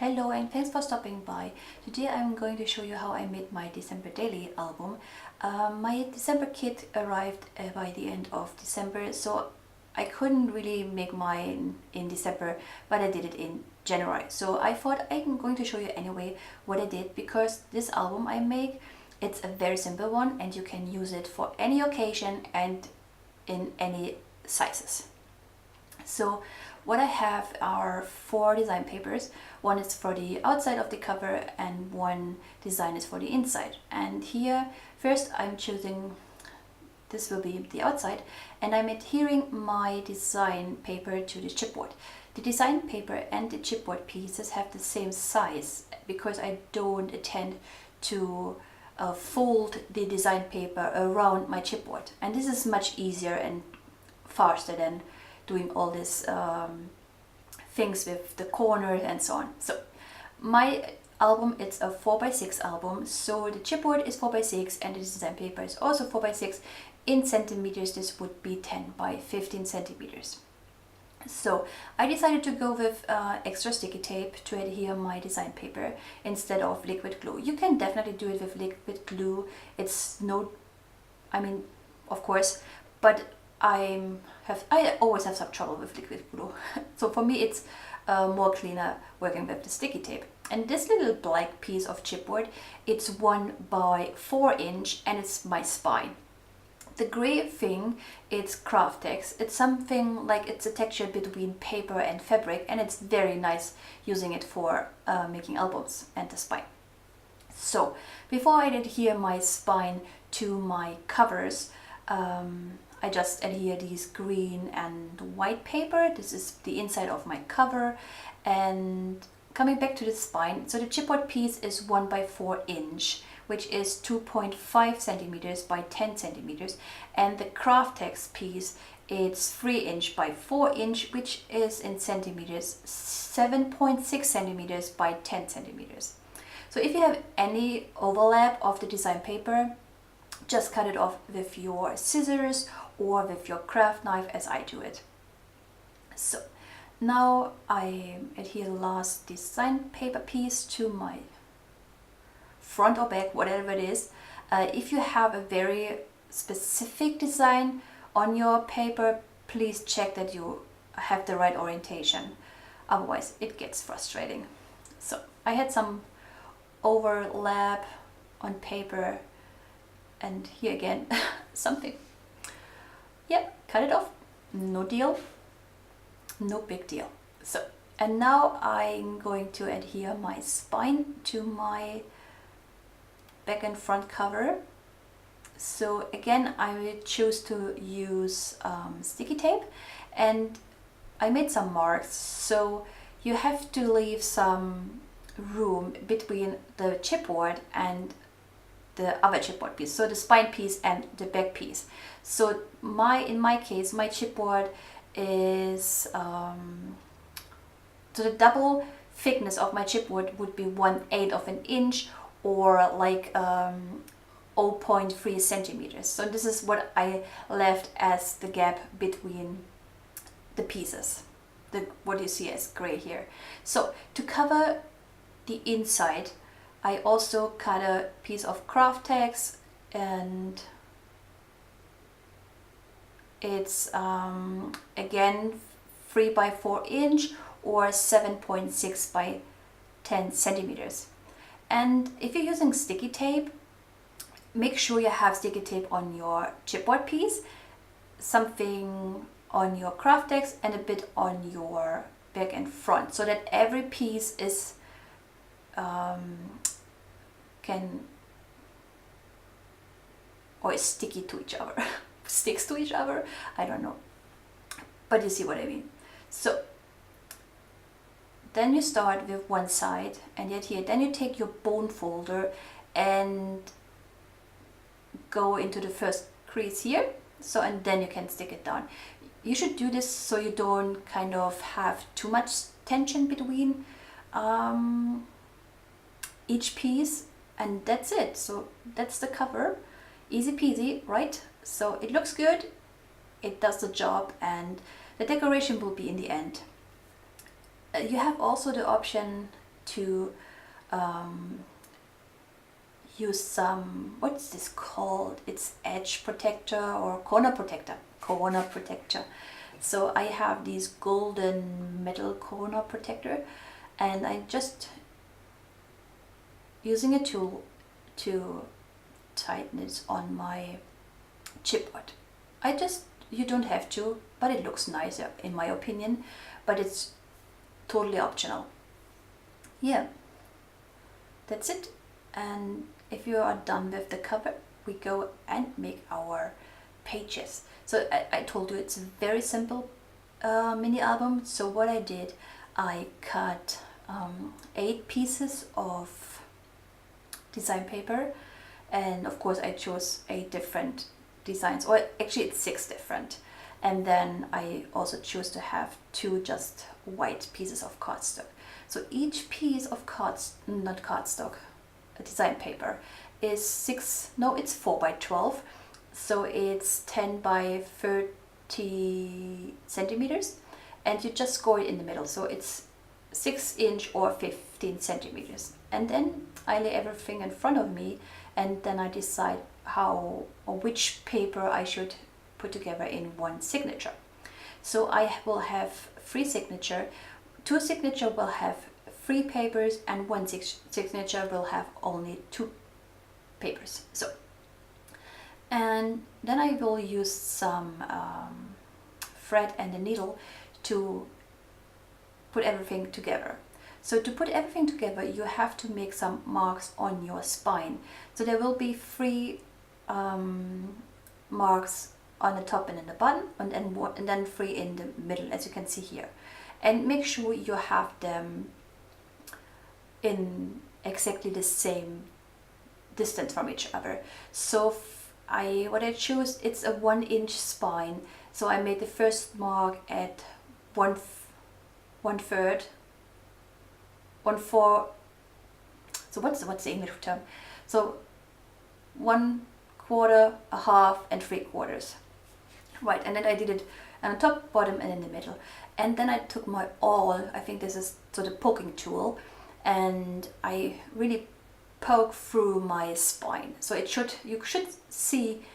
Hello and thanks for stopping by. Today I'm going to show you how I made my December daily album. My December kit arrived by the end of December, so I couldn't really make mine in December, but I did it in January. So I thought I'm going to show you anyway what I did, because this album I make, it's a very simple one and you can use it for any occasion and in any sizes. So what I have are 4 design papers. One is for the outside of the cover and one design is for the inside. And here first I'm choosing, this will be the outside, and I'm adhering my design paper to the chipboard. The design paper and the chipboard pieces have the same size because I don't intend to fold the design paper around my chipboard, and this is much easier and faster than doing all these things with the corners and so on. So my album, it's a 4x6 album, so the chipboard is 4x6 and the design paper is also 4x6. In centimeters this would be 10 by 15 centimeters. So I decided to go with extra sticky tape to adhere my design paper instead of liquid glue. You can definitely do it with liquid glue. It's no, I mean, of course, but I always have some trouble with liquid glue. So for me it's more cleaner working with the sticky tape. And this little black piece of chipboard, it's 1 by 4 inch and it's my spine. The gray thing, it's Craftex. It's something like, it's a texture between paper and fabric, and it's very nice using it for making albums and the spine. So before I adhere my spine to my covers, I just adhere these green and white paper. This is the inside of my cover. And coming back to the spine, so the chipboard piece is 1 by 4 inch, which is 2.5 centimeters by 10 centimeters. And the Craftex piece, it's 3 inch by 4 inch, which is in centimeters, 7.6 centimeters by 10 centimeters. So if you have any overlap of the design paper, just cut it off with your scissors or with your craft knife, as I do it. So now I adhere the last design paper piece to my front or back, whatever it is. If you have a very specific design on your paper, please check that you have the right orientation, otherwise it gets frustrating. So I had some overlap on paper, and here again something. Yep, cut it off, no deal, no big deal. So, and now I'm going to adhere my spine to my back and front cover. So again, I will choose to use sticky tape, and I made some marks, so you have to leave some room between the chipboard and the other chipboard piece, so the spine piece and the back piece. So in my case, my chipboard is so the double thickness of my chipboard would be 1/8 of an inch, or like 0.3 centimeters. So this is what I left as the gap between the pieces, what you see as gray here. So to cover the inside, I also cut a piece of Craftex, and it's again 3 by 4 inch or 7.6 by 10 centimeters. And if you're using sticky tape, make sure you have sticky tape on your chipboard piece, something on your Craftex, and a bit on your back and front, so that every piece is is sticky to each other, sticks to each other, I don't know, but you see what I mean. So then you start with one side and yet here, then you take your bone folder and go into the first crease here, so, and then you can stick it down. You should do this so you don't kind of have too much tension between each piece, and that's it. So that's the cover, easy peasy, right? So it looks good, it does the job, and the decoration will be in the end. You have also the option to use some, what's this called? It's edge protector or corner protector. Corner protector. So I have these golden metal corner protector, and I just using a tool to tighten it on my chipboard. You don't have to, but it looks nicer in my opinion, but it's totally optional. Yeah, that's it. And if you are done with the cover, we go and make our pages. So I told you it's a very simple mini album. So what I did, I cut 8 pieces of design paper, and of course I chose 8 different designs, or actually it's 6 different, and then I also choose to have 2 just white pieces of cardstock. So each piece of design paper is it's 4 by 12, so it's 10 by 30 centimeters, and you just score it in the middle, so it's 6 inch or 15 centimeters. And then I lay everything in front of me, and then I decide how or which paper I should put together in one signature. So I will have 3 signature. 2 signature will have 3 papers, and 1 signature will have only 2 papers. So, and then I will use some thread and a needle to put everything together. So to put everything together, you have to make some marks on your spine. So there will be 3 marks on the top and in the bottom, and then 3 in the middle, as you can see here. And make sure you have them in exactly the same distance from each other. So what I choose, it's a 1 inch spine. So I made the first mark at 1/3, 1/4. So what's the English term? So 1/4, a half, and 3/4. Right, and then I did it on the top, bottom, and in the middle. And then I took my awl, I think this is sort of poking tool, and I really poke through my spine. So you should see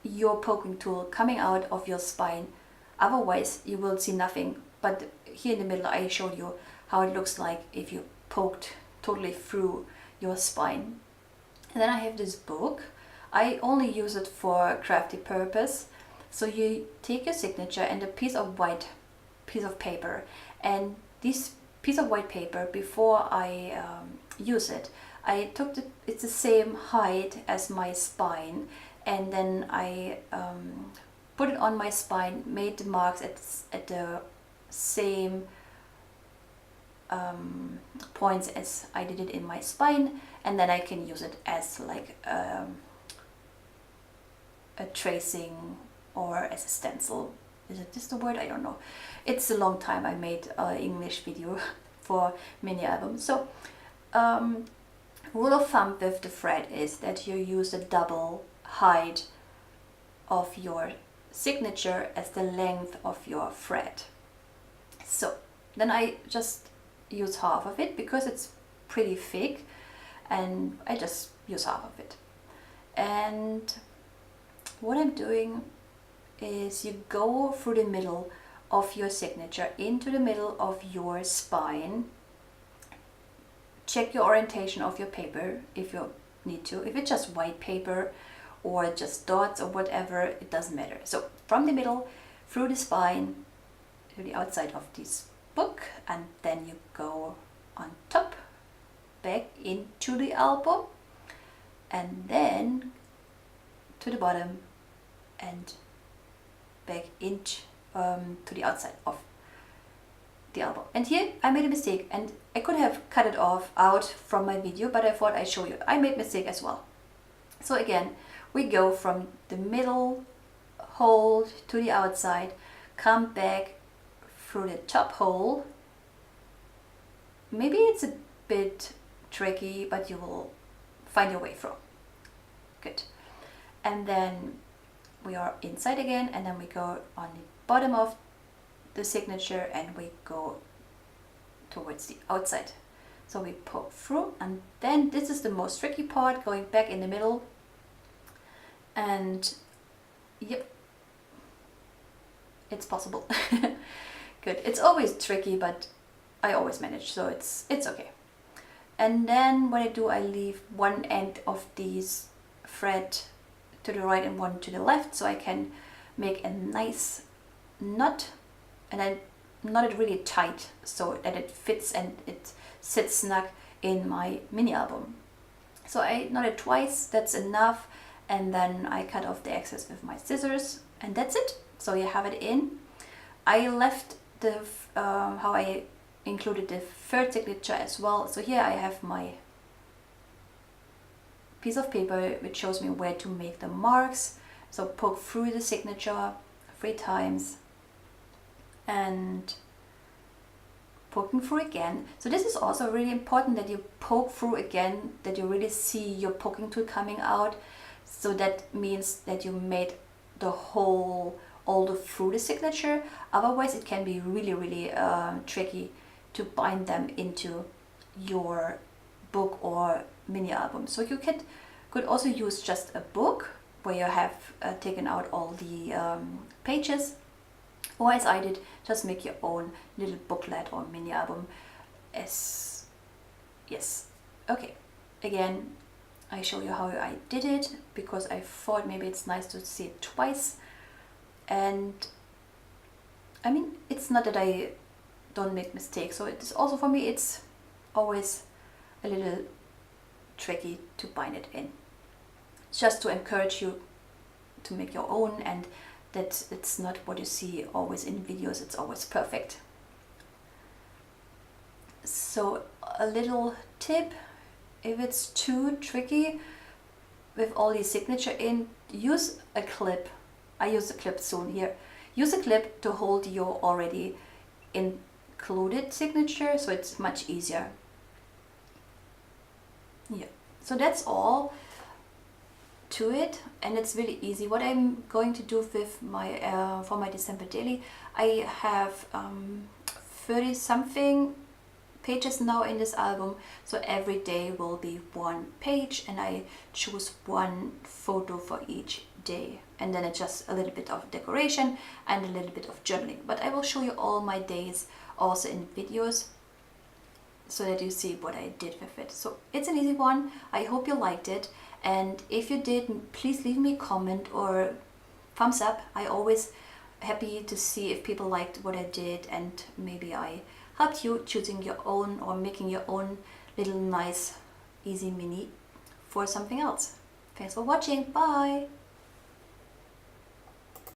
your poking tool coming out of your spine. Otherwise, you will see nothing. But here in the middle, I showed you how it looks like if you poked totally through your spine. And then I have this book. I only use it for crafty purpose. So you take your signature and a piece of paper, and this piece of white paper, before I use it, it's the same height as my spine, and then I put it on my spine, made the marks at the same points as I did it in my spine, and then I can use it as like a tracing or as a stencil. Is it just the word? I don't know. It's a long time I made an English video for mini album. So rule of thumb with the thread is that you use the double height of your signature as the length of your thread. So then I just use half of it because it's pretty thick, and I just use half of it. And what I'm doing is you go through the middle of your signature into the middle of your spine. Check your orientation of your paper if you need to. If it's just white paper or just dots or whatever, it doesn't matter. So from the middle through the spine to the outside of this book, and then you go on top back into the elbow, and then to the bottom and back into to the outside of the elbow. And here I made a mistake, and I could have cut it out from my video, but I thought I'd show you. I made a mistake as well. So again, we go from the middle hole to the outside, come back through the top hole. Maybe it's a bit tricky, but you will find your way through. Good. And then we are inside again, and then we go on the bottom of the signature and we go towards the outside. So we poke through, and then this is the most tricky part, going back in the middle. And yep, it's possible. Good. It's always tricky, but I always manage, so it's okay. And then what I do, I leave one end of these thread to the right and one to the left, so I can make a nice knot, and I knot it really tight so that it fits and it sits snug in my mini album. So I knot it twice, that's enough, and then I cut off the excess with my scissors, and that's it. So you have it in. I left the how I included the third signature as well. So here I have my piece of paper which shows me where to make the marks. So poke through the signature 3 times and poking through again. So this is also really important, that you poke through again, that you really see your poking tool coming out. So that means that you made the whole all through the signature. Otherwise it can be really tricky to bind them into your book or mini album. So you could also use just a book where you have taken out all the pages, or as I did, just make your own little booklet or mini album. Yes, okay. Again, I show you how I did it because I thought maybe it's nice to see it twice. And I mean, it's not that I don't make mistakes, so it's also, for me, it's always a little tricky to bind it in. Just to encourage you to make your own, and that it's not what you see always in videos, it's always perfect. So a little tip, if it's too tricky with all these signature in, use a clip. I use a clip soon here. Use a clip to hold your already included signature, so it's much easier. Yeah, so that's all to it, and it's really easy. What I'm going to do with my for my December daily, I have 30 something pages now in this album, so every day will be 1 page, and I choose 1 photo for each day, and then it's just a little bit of decoration and a little bit of journaling. But I will show you all my days also in videos, so that you see what I did with it. So it's an easy one. I hope you liked it, and if you did, please leave me a comment or thumbs up. I always happy to see if people liked what I did, and maybe I helped you choosing your own or making your own little nice easy mini for something else. Thanks for watching. Bye.